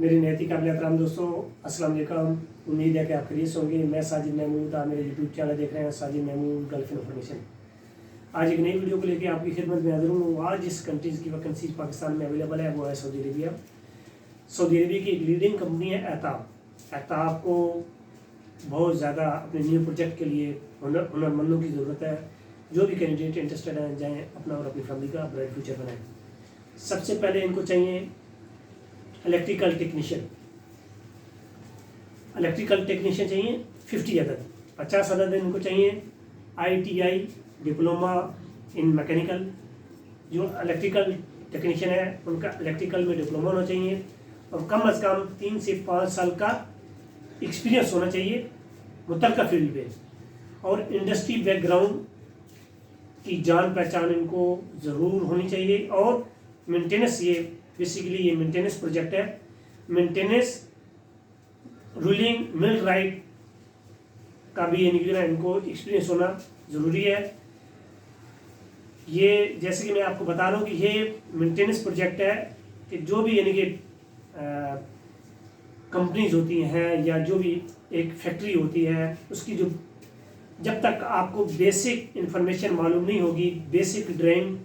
मेरे नैतिक काबिल एहतराम दोस्तों, अस्सलाम वालेकुम। उम्मीद है कि आप खरीद होंगे। मैं साजिद महमूद, आप मेरे यूट्यूब चैनल देख रहे हैं साजिद महमूद गल्फ इन्फॉर्मेशन। आज एक नई वीडियो को लेकर आपकी खिदमत में हाजिर हूँ। आज जिस कंट्रीज़ की वैकेंसी पाकिस्तान में अवेलेबल है वो है सऊदी अरेबिया। सऊदी अरेबिया की एक लीडिंग कंपनी है एहताब। एहताब को बहुत ज़्यादा अपने न्यू प्रोजेक्ट के लिए हुनरमंदों की ज़रूरत है। जो भी कैंडिडेट इंटरेस्टेड हैं जाएँ अपना और अपनी फैमिली का ब्राइट फ्यूचर बनाएं। सबसे पहले इनको चाहिए इलेक्ट्रिकल टेक्नीशियन चाहिए 50 अदद, 50 अदद इनको चाहिए। ITI diploma in mechanical. जो इलेक्ट्रिकल टेक्नीशियन है उनका इलेक्ट्रिकल में डिप्लोमा होना चाहिए और कम अज़ कम 3 से 5 साल का एक्सपीरियंस होना चाहिए मुतल्लिका फील्ड में। और इंडस्ट्री बैकग्राउंड की जान पहचान इनको ज़रूर होनी चाहिए। और मेंटेनेंस, ये बेसिकली ये मेंटेनेंस प्रोजेक्ट है। मेंटेनेंस रूलिंग मिल राइट का भी यानी कि इनको एक्सपीरियंस होना ज़रूरी है। ये जैसे कि मैं आपको बता रहा हूँ कि ये मेंटेनेंस प्रोजेक्ट है कि जो भी यानी कि कंपनीज होती हैं या जो भी एक फैक्ट्री होती है उसकी जो जब तक आपको बेसिक इन्फॉर्मेशन मालूम नहीं होगी, बेसिक ड्राइंग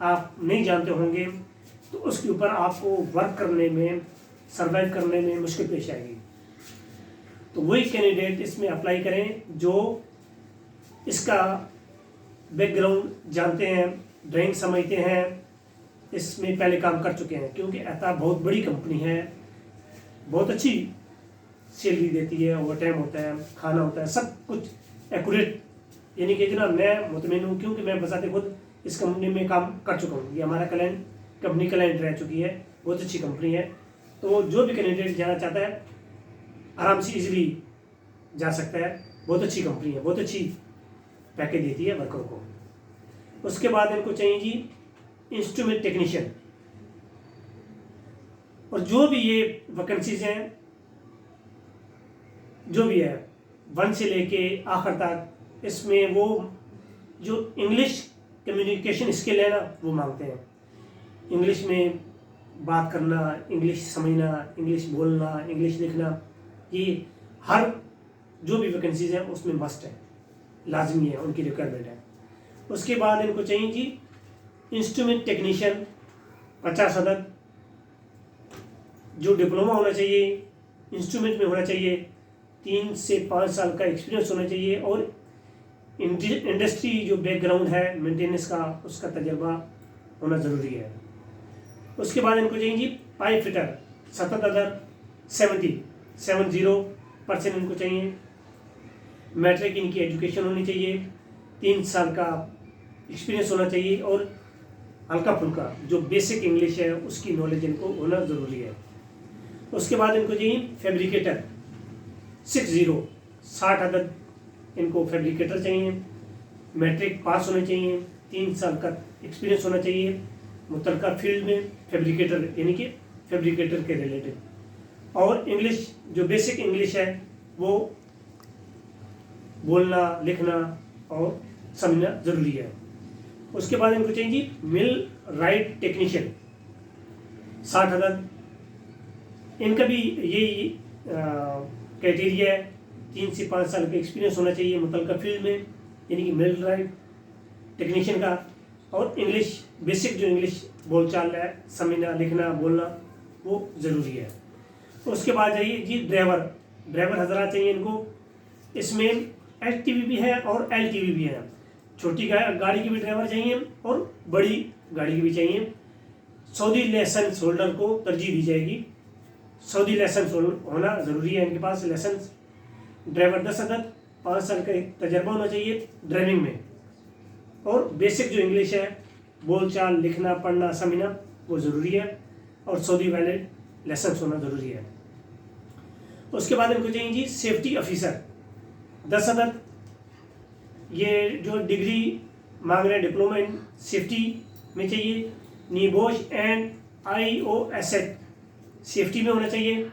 आप नहीं जानते होंगे, तो उसके ऊपर आपको वर्क करने में, सर्वाइव करने में मुश्किल पेश आएगी। तो वही कैंडिडेट इसमें अप्लाई करें जो इसका बैकग्राउंड जानते हैं, ड्राइंग समझते हैं, इसमें पहले काम कर चुके हैं। क्योंकि एहताब बहुत बड़ी कंपनी है, बहुत अच्छी सैलरी देती है, ओवर टाइम होता है, खाना होता है, सब कुछ एक्यूरेट। यानी कि जनाब मैं मुतमिन हूँ क्योंकि मैं बसाते खुद इस कंपनी में काम कर चुका हूँ। ये हमारा कंपनी क्लाइंट रह चुकी है, बहुत अच्छी कंपनी है। तो जो भी कैंडिडेट जाना चाहता है आराम से इजीली जा सकता है। बहुत अच्छी कंपनी है, बहुत अच्छी पैकेज देती है वर्कर को। उसके बाद इनको चाहिए जी इंस्ट्रूमेंट टेक्नीशियन। और जो भी ये वैकेंसीज हैं, जो भी है 1 से लेके आखिर तक, इसमें वो जो इंग्लिश कम्युनिकेशन स्किल है ना वो मांगते हैं। इंग्लिश में बात करना, इंग्लिश समझना, इंग्लिश बोलना, इंग्लिश लिखना, ये हर जो भी वैकेंसीज हैं उसमें मस्ट है, लाजमी है, उनकी रिक्वायरमेंट है। उसके बाद इनको चाहिए जी इंस्ट्रूमेंट टेक्नीशियन 50 अदद। जो डिप्लोमा होना चाहिए इंस्ट्रूमेंट में होना चाहिए, 3 से 5 साल का एक्सपीरियंस होना चाहिए और इंडस्ट्री जो बैकग्राउंड है मेंटेनेंस का, उसका तजर्बा होना ज़रूरी है। उसके बाद इनको चाहिए जी पाइप फिटर 70 अदद, 70% इनको चाहिए। मैट्रिक इनकी एजुकेशन होनी चाहिए, 3 साल का एक्सपीरियंस होना चाहिए और हल्का फुल्का जो बेसिक इंग्लिश है उसकी नॉलेज इनको होना ज़रूरी है। उसके बाद इनको चाहिए फैब्रिकेटर 60 अदद इनको फैब्रिकेटर चाहिए। मैट्रिक पास होने चाहिए, 3 साल का एक्सपीरियंस होना चाहिए मुतल्लिका फील्ड में, फैब्रिकेटर यानी कि फैब्रिकेटर के रिलेटेड। और इंग्लिश जो बेसिक इंग्लिश है वो बोलना, लिखना और समझना ज़रूरी है। उसके बाद इनको चाहिए जी मिल राइट टेक्नीशियन 60 अदद। इनका भी यही क्राइटेरिया है, 3 से 5 साल का एक्सपीरियंस होना चाहिए मुतल्लिका फील्ड में यानी कि मिल राइट टेक्नीशियन का। और इंग्लिश बेसिक जो इंग्लिश बोलचाल है, समझना, लिखना, बोलना वो ज़रूरी है। उसके बाद जाइए जी ड्राइवर हजरात चाहिए इनको। इसमें HTV भी है और LTV भी है। छोटी गाड़ी की भी ड्राइवर चाहिए और बड़ी गाड़ी की भी चाहिए। सऊदी लाइसेंस होल्डर को तरजीह दी जाएगी। सऊदी लाइसेंस होना ज़रूरी है इनके पास लाइसेंस। ड्राइवर 10 अदद, 5 साल का तजर्बा होना चाहिए ड्राइविंग में और बेसिक जो इंग्लिश है, बोलचाल, लिखना, पढ़ना, समझना वो ज़रूरी है और सऊदी वैलिड लाइसेंस होना ज़रूरी है। उसके बाद इनको चाहिए जी सेफ्टी ऑफिसर 10 अदद। ये जो डिग्री मांग रहे हैं डिप्लोमा इन सेफ्टी में चाहिए। नीबोश एंड IOSH सेफ्टी में होना चाहिए।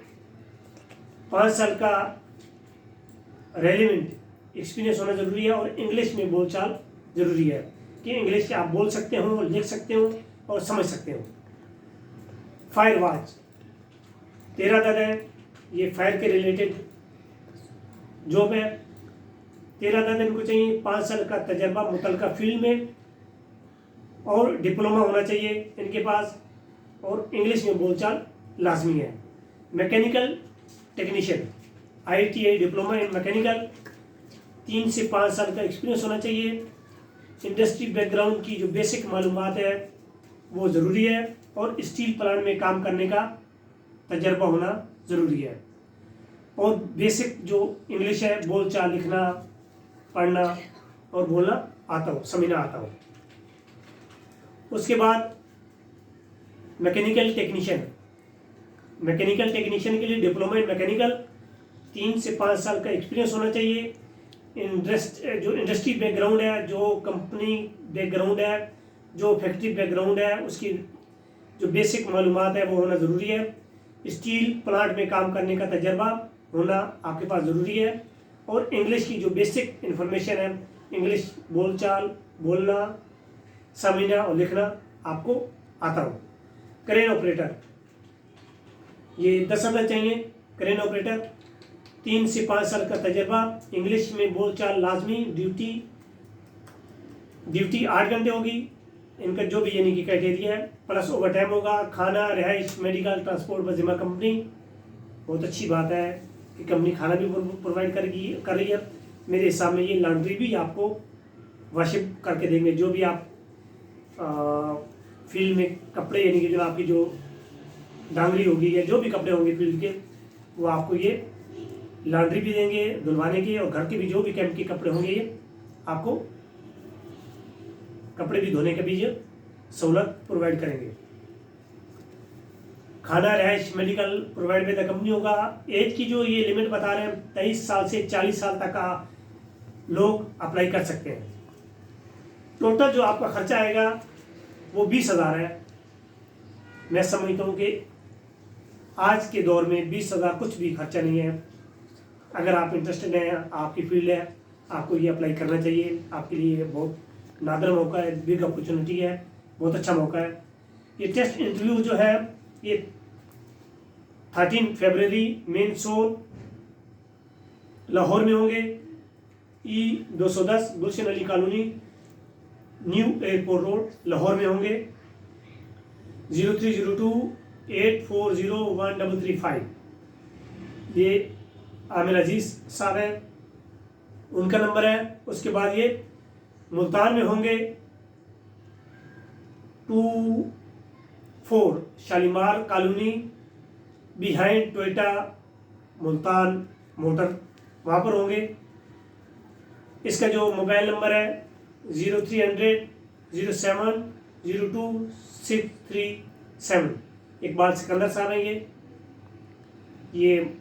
5 साल का रेलिवेंट एक्सपीरियंस होना ज़रूरी है और इंग्लिश में बोलचाल ज़रूरी है कि इंग्लिश आप बोल सकते हो, लिख सकते हो और समझ सकते हो। फायर वॉच 13 अदद है, ये फायर के रिलेटेड जॉब है। 13 अदद इनको चाहिए 5 साल का तजर्बा मुतलका फील्ड में और डिप्लोमा होना चाहिए इनके पास, और इंग्लिश में बोलचाल लाजमी है। Mechanical technician ITI diploma in mechanical, 3 से 5 साल का एक्सपीरियंस होना चाहिए। इंडस्ट्री बैकग्राउंड की जो बेसिक मालूमात है वो ज़रूरी है, और स्टील प्लांट में काम करने का तजर्बा होना ज़रूरी है, और बेसिक जो इंग्लिश है बोलचाल लिखना पढ़ना और बोलना आता हो, समझना आता हो। उसके बाद मैकेनिकल टेक्नीशियन, मैकेनिकल टेक्नीशियन के लिए डिप्लोमा इन मैकेनिकल, 3 से 5 साल का एक्सपीरियंस होना चाहिए। जो इंडस्ट्री बैकग्राउंड है, जो कंपनी बैकग्राउंड है, जो फैक्ट्री बैकग्राउंड है, उसकी जो बेसिक मालूमात है वो होना ज़रूरी है। स्टील प्लांट में काम करने का तजर्बा होना आपके पास ज़रूरी है, और इंग्लिश की जो बेसिक इन्फॉर्मेशन है, इंग्लिश बोलचाल बोलना समझना और लिखना आपको आता हो। क्रेन ऑपरेटर, ये 10 अदद चाहिए। क्रेन ऑपरेटर 3 से 5 साल का तजर्बा, इंग्लिश में बोलचाल लाजमी, ड्यूटी 8 घंटे होगी इनका जो भी यानी कि क्राइटेरिया है, प्लस ओवर टाइम होगा। खाना, रिहाइश, मेडिकल, ट्रांसपोर्ट व जिम्मा कंपनी। बहुत अच्छी बात है कि कंपनी खाना भी प्रोवाइड कर रही है। मेरे हिसाब में ये लॉन्ड्री भी आपको वाशिप करके देंगे, जो भी आप फील्ड में कपड़े यानी कि जो आपकी जो डांगरी होगी या जो भी कपड़े होंगे फील्ड के, वो आपको ये लॉन्ड्री भी देंगे धुलवाने के, और घर के भी जो भी कैंप के कपड़े होंगे ये आपको कपड़े भी धोने के भी ये सहूलत प्रोवाइड करेंगे। खाना, रिहाइश, medical provide by the company होगा। एज की जो ये लिमिट बता रहे हैं 23 साल से 40 साल तक का लोग अप्लाई कर सकते हैं। टोटल जो आपका खर्चा आएगा वो 20,000 है। मैं समझता हूँ कि आज के दौर में 20,000 कुछ भी खर्चा नहीं है। अगर आप इंटरेस्टेड हैं, आपकी फील्ड है, आपको ये अप्लाई करना चाहिए। आपके लिए बहुत नादर मौका है, बिग अपॉर्चुनिटी है, बहुत अच्छा मौका है। ये टेस्ट इंटरव्यू जो है ये 13 फरवरी मेन शो लाहौर में होंगे। E210 Gulshan Ali colony, new airport road, Lahore में होंगे। 0302840135 ये आमिर अजीज़ साहब हैं, उनका नंबर है। उसके बाद ये मुल्तान में होंगे 24 Shalimar colony behind Toyota Multan motor, वहाँ पर होंगे। इसका जो मोबाइल नंबर है 0300-07-02-637। इकबाल सिकंदर साहब हैं ये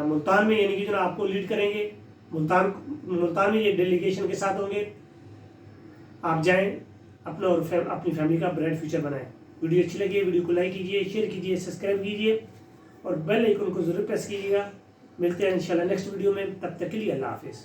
मुल्तान में यानी कि जो आपको लीड करेंगे। मुल्तान में ये डेलीगेशन के साथ होंगे। आप जाएं, अपना और अपनी फैमिली का ब्राइट फ्यूचर बनाएं। वीडियो अच्छी लगी वीडियो को लाइक कीजिए, शेयर कीजिए, सब्सक्राइब कीजिए और बेल आइकन को जरूर प्रेस कीजिएगा। मिलते हैं इंशाल्लाह नेक्स्ट वीडियो में, तब तक के लिए अल्लाह हाफिज़।